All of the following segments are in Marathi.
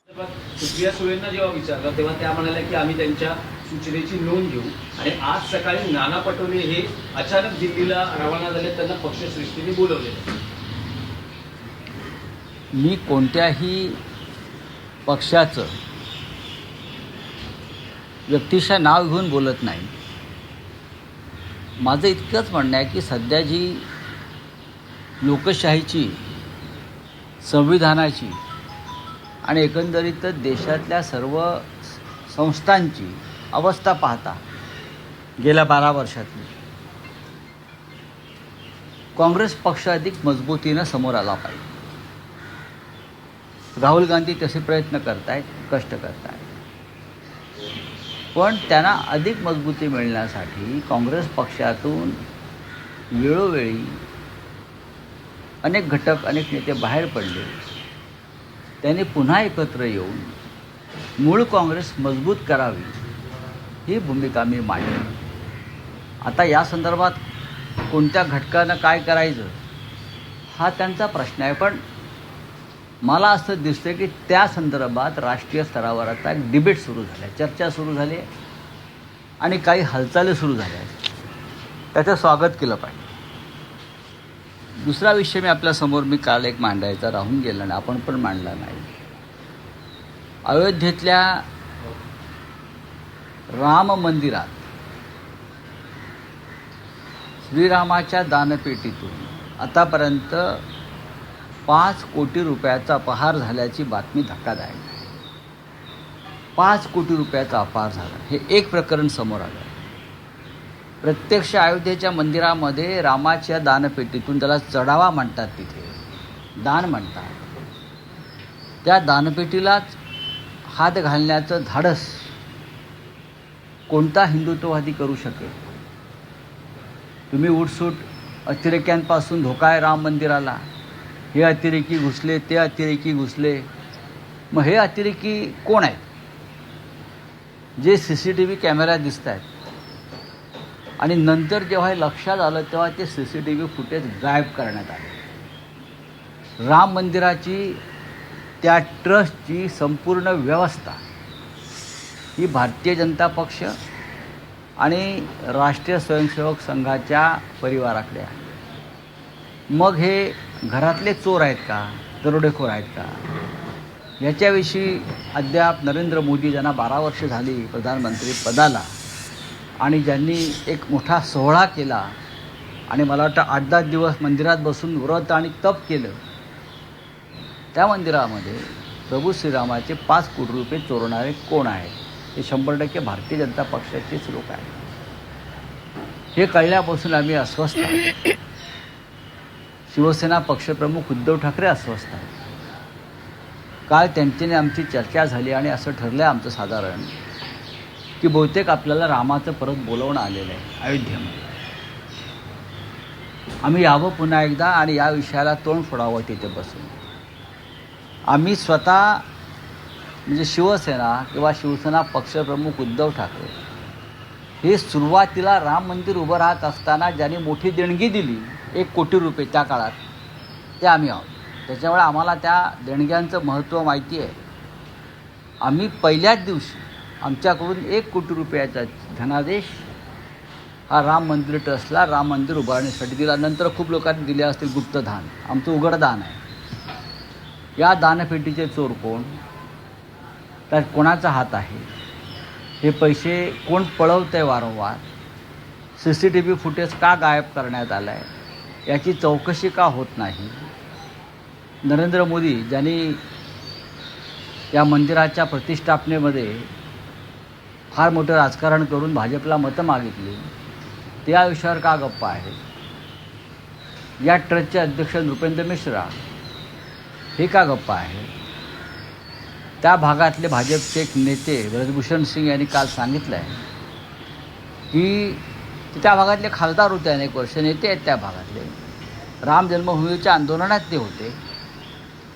सुप्रिया सुळेंना जेव्हा विचारलं तेव्हा त्या म्हणाल्या की आम्ही त्यांच्या सूचनेची नोंद घेऊ आणि आज सकाळी नाना पटोले हे अचानक दिल्लीला रवाना झाले, त्यांना पक्षश्रेष्ठीने बोलवले. मी कोणत्याही पक्षाचं व्यक्तिशः नाव घेऊन बोलत नाही. माझं इतकंच म्हणणं आहे की सध्या जी लोकशाहीची, संविधानाची आणि एकंदरीतच देशातल्या सर्व संस्थांची अवस्था पाहता गेल्या 12 वर्षातली काँग्रेस पक्ष अधिक मजबूतीनं समोर आला पाहिजे. राहुल गांधी तसे प्रयत्न करतायत, कष्ट करतायत, पण त्यांना अधिक मजबूती मिळण्यासाठी काँग्रेस पक्षातून वेळोवेळी अनेक घटक, अनेक नेते बाहेर पडले. त्यांनी पुन्हा एकत्र येऊन मूळ काँग्रेस मजबूत करावी ही भूमिका मी मांडली. आता या संदर्भात कोणत्या घटकानं काय करायचं हा त्यांचा प्रश्न आहे, पण मला असं दिसतं की त्या संदर्भात राष्ट्रीय स्तरावर आता एक डिबेट सुरू झाली आहे, चर्चा सुरू झाली आहे आणि काही हालचाली सुरू झाल्या आहेत. त्याचं स्वागत केलं पाहिजे. दुसरा विषय मी आपल्यासमोर काल एक मांडायचा राहून गेला आणि आपण पण मांडला नाही. अयोध्येतल्या राम मंदिरात श्रीरामाच्या दानपेटीतून आतापर्यंत 5 कोटी रुपयाचा अपहार झाल्याची बातमी धक्कादायक आहे. 5 कोटी रुपयाचा अपहार झाला हे एक प्रकरण समोर आलं. प्रत्यक्ष अयोध्येच्या मंदिरामध्ये रामाच्या दानपेटीतून, त्याला चढावा म्हणतात, तिथे दान म्हणतात, त्या दानपेटीलाच हात घालण्याचं धाडस कोणता हिंदुत्ववादी करू शकेल? तुम्ही उठसूट अतिरेक्यांपासून धोका आहे राम मंदिराला, हे अतिरेकी घुसले, ते अतिरेकी घुसले. मग हे अतिरेकी कोण आहेत? जे CCTV कॅमेरा दिसत आहेत आणि नंतर जेव्हा हे लक्षात आलं तेव्हा ते CCTV फुटेज गायब करण्यात आले. राम मंदिराची, त्या ट्रस्टची संपूर्ण व्यवस्था ही भारतीय जनता पक्ष आणि राष्ट्रीय स्वयंसेवक संघाच्या परिवाराकडे आहे. मग हे घरातले चोर आहेत का, दरोडेखोर आहेत का? याच्याविषयी अद्याप नरेंद्र मोदी, ज्यांना 12 वर्ष झाली प्रधानमंत्री पदाला आणि ज्यांनी एक मोठा सोहळा केला आणि मला वाटतं 8-10 दिवस मंदिरात बसून व्रत आणि तप केलं, त्या मंदिरामध्ये प्रभू श्रीरामाचे 5 कोटी रुपये चोरणारे कोण आहेत? हे 100% भारतीय जनता पक्षाचेच लोक आहेत. हे कळल्यापासून आम्ही अस्वस्थ आहोत. शिवसेना पक्षप्रमुख उद्धव ठाकरे अस्वस्थ आहेत. काल त्यांच्याने आमची चर्चा झाली आणि असं ठरलं आहे आमचं साधारण की बहुतेक आपल्याला रामाचं परत बोलवणं आलेलं आहे अयोध्येमध्ये. आम्ही यावं पुन्हा एकदा आणि या विषयाला तोंड फोडावं तिथे बसून. आम्ही स्वतः म्हणजे शिवसेना किंवा शिवसेना पक्षप्रमुख उद्धव ठाकरे हे सुरुवातीला राम मंदिर उभं राहत असताना ज्यांनी मोठी देणगी दिली 1 कोटी रुपये त्या काळात, ते आम्ही आहोत. त्याच्यामुळे आम्हाला त्या देणग्यांचं महत्त्व माहिती आहे. आम्ही पहिल्याच दिवशी आमच्याकडून 1 कोटी रुपयाचा धनादेश हा राम मंदिर ट्रस्टला राम मंदिर उभारण्यासाठी दिला. नंतर खूप लोकांनी दिले असतील गुप्तदान, आमचं उघड दान आहे. या दानपेटीचे चोर कोण, त्यात कोणाचा हात आहे, हे पैसे कोण पळवतं आहे वारंवार, CCTV फुटेज का गायब करण्यात आलं आहे, याची चौकशी का होत नाही? नरेंद्र मोदी ज्यांनी या मंदिराच्या प्रतिष्ठापनेमध्ये फार मोठं राजकारण करून भाजपला मतं मागितली, त्या विषयावर का गप्पा आहे? या ट्रस्टचे अध्यक्ष नृपेंद्र मिश्रा हे का गप्पा आहे? त्या भागातले भाजपचे एक नेते ब्रजभूषण सिंग यांनी काल सांगितलं आहे की त्या भागातले खासदार होते, अनेक वर्ष नेते आहेत त्या भागातले, राम जन्मभूमीच्या आंदोलनात ते होते.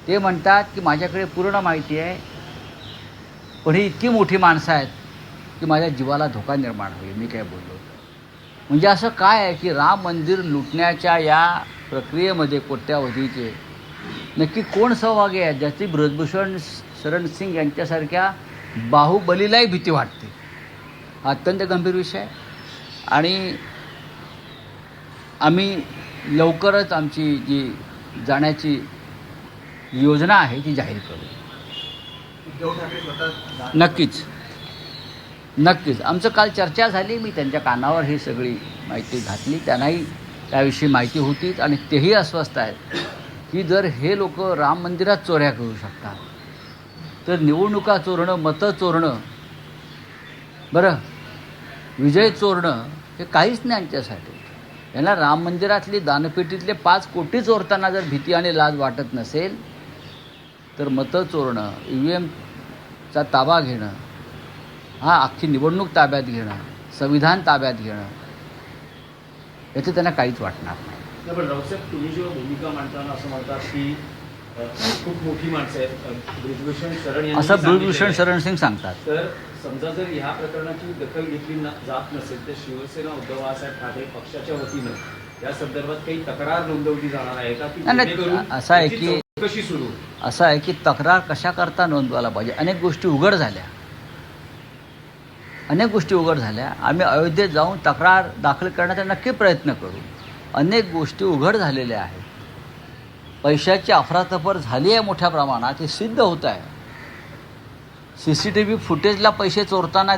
ते म्हणतात की माझ्याकडे पूर्ण माहिती आहे, पण ही इतकी मोठी माणसं आहेत की माझ्या जीवाला धोका निर्माण होईल, मी काय बोललो. म्हणजे असं काय आहे की राम मंदिर लुटण्याच्या या प्रक्रियेमध्ये कोट्यावधीचे नक्की कोण सहभागी आहे, ज्याची ब्रजभूषण शरण सिंग यांच्यासारख्या बाहुबलीलाही भीती वाटते. हा अत्यंत गंभीर विषय आहे आणि आम्ही लवकरच आमची जी जाण्याची योजना आहे ती जाहीर करू. उद्धव ठाकरे स्वतः नक्कीच आमचं काल चर्चा झाली. मी त्यांच्या कानावर ही सगळी माहिती घातली. त्यांनाही त्याविषयी माहिती होतीच आणि तेही अस्वस्थ आहेत की जर हे लोक राम मंदिरात चोऱ्या करू शकतात तर निवडणुका चोरणं, मतं चोरणं, बरं विजय चोरणं हे काहीच नाही यांच्यासाठी. यांना राम मंदिरातली दानपेटीतले 5 कोटी चोरताना जर भीती आणि लाज वाटत नसेल तर मतं चोरणं, EVMचा ताबा घेणं, हा अख्खी निवडणूक ताब्यात घेणं, संविधान ताब्यात घेणं याचं त्यांना काहीच वाटणार नाही. नाही, पण रावसाहेब तुम्ही जेव्हा भूमिका मांडताना असं म्हणतात की खूप मोठी माणसं आहेत, ब्रिजभूषण शरण यांनी असं सांगितलेलं ब्रिजभूषण आहे. शरण सिंग सांगतात. तर समजा जर ह्या प्रकरणाची दखल घेतली जात नसेल तर शिवसेना उद्धव बाळासाहेब ठाकरे पक्षाच्या वतीनं या संदर्भात काही तक्रार नोंदवली जाणार आहे का की नाही, जेणेकरून असं आहे त्याची की चौकशी सुरू होईल? असं आहे की तक्रार कशाकरता नोंदवायला पाहिजे. अनेक गोष्टी उघड झाल्या. आम्ही अयोध्येत जाऊन तक्रार दाखल करण्याचा नक्की प्रयत्न करू. अनेक गोष्टी उघड झालेल्या आहेत. पैशाची अफरातफर झाली आहे मोठ्या प्रमाणात, हे सिद्ध होत आहे. CCTV फुटेजला पैसे चोरताना